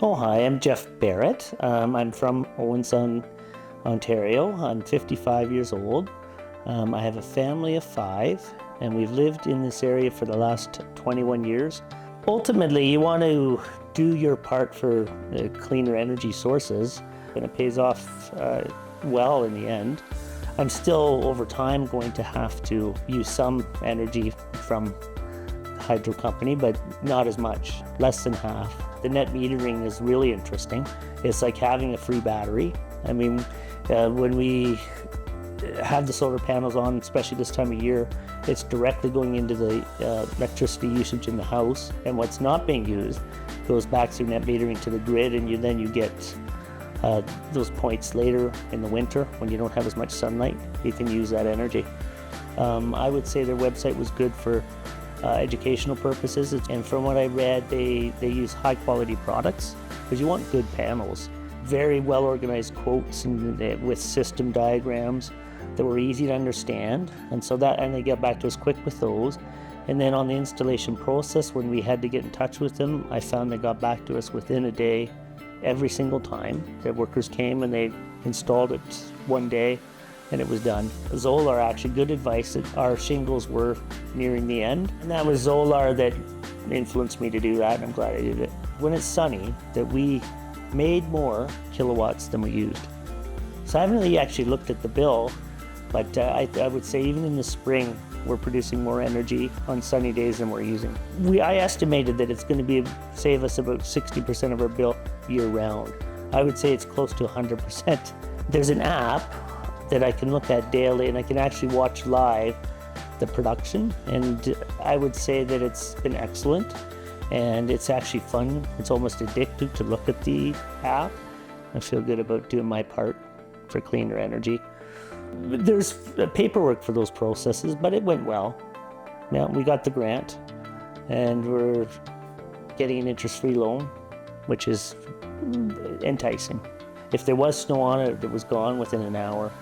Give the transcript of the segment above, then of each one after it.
Oh, hi, I'm Jeff Barrett. I'm from Owen Sound, Ontario. I'm 55 years old. I have a family of 5, and we've lived in this area for the last 21 years. Ultimately, you want to do your part for cleaner energy sources, and it pays off well in the end. I'm still, over time, going to have to use some energy from the hydro company, but not as much, less than half. The net metering is really interesting. It's like having a free battery. I mean, when we have the solar panels on, especially this time of year, it's directly going into the electricity usage in the house, and what's not being used goes back through net metering to the grid, and you get those points later in the winter when you don't have as much sunlight. You can use that energy. I would say their website was good for educational purposes, and from what I read, they use high quality products because you want good panels. Very well organized quotes and with system diagrams that were easy to understand, and they get back to us quick with those. And then on the installation process, when we had to get in touch with them, I found they got back to us within a day every single time. Their workers came and they installed it one day and it was done. XOLAR, actually good advice. That our shingles were nearing the end, and that was XOLAR that influenced me to do that, and I'm glad I did it. When it's sunny, that we made more kilowatts than we used. So I haven't really actually looked at the bill, but I would say even in the spring, we're producing more energy on sunny days than we're using. I estimated that it's going to save us about 60% of our bill year round. I would say it's close to 100%. There's an app that I can look at daily, and I can actually watch live the production, and I would say that it's been excellent, and it's actually fun. It's almost addictive to look at the app. I feel good about doing my part for cleaner energy. There's paperwork for those processes, but it went well. Now we got the grant, and we're getting an interest-free loan, which is enticing. If there was snow on it, it was gone within an hour.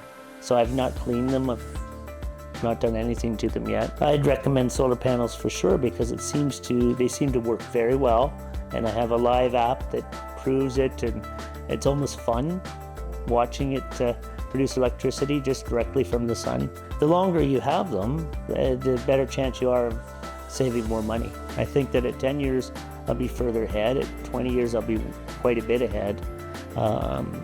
So I've not cleaned them, I've not done anything to them yet. I'd recommend solar panels for sure because they seem to work very well, and I have a live app that proves it, and it's almost fun watching it produce electricity just directly from the sun. The longer you have them, the better chance you are of saving more money. I think that at 10 years I'll be further ahead, at 20 years I'll be quite a bit ahead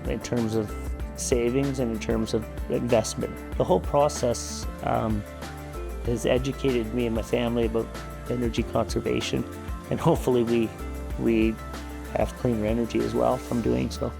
in terms of savings and in terms of investment. The whole process has educated me and my family about energy conservation, and hopefully we have cleaner energy as well from doing so.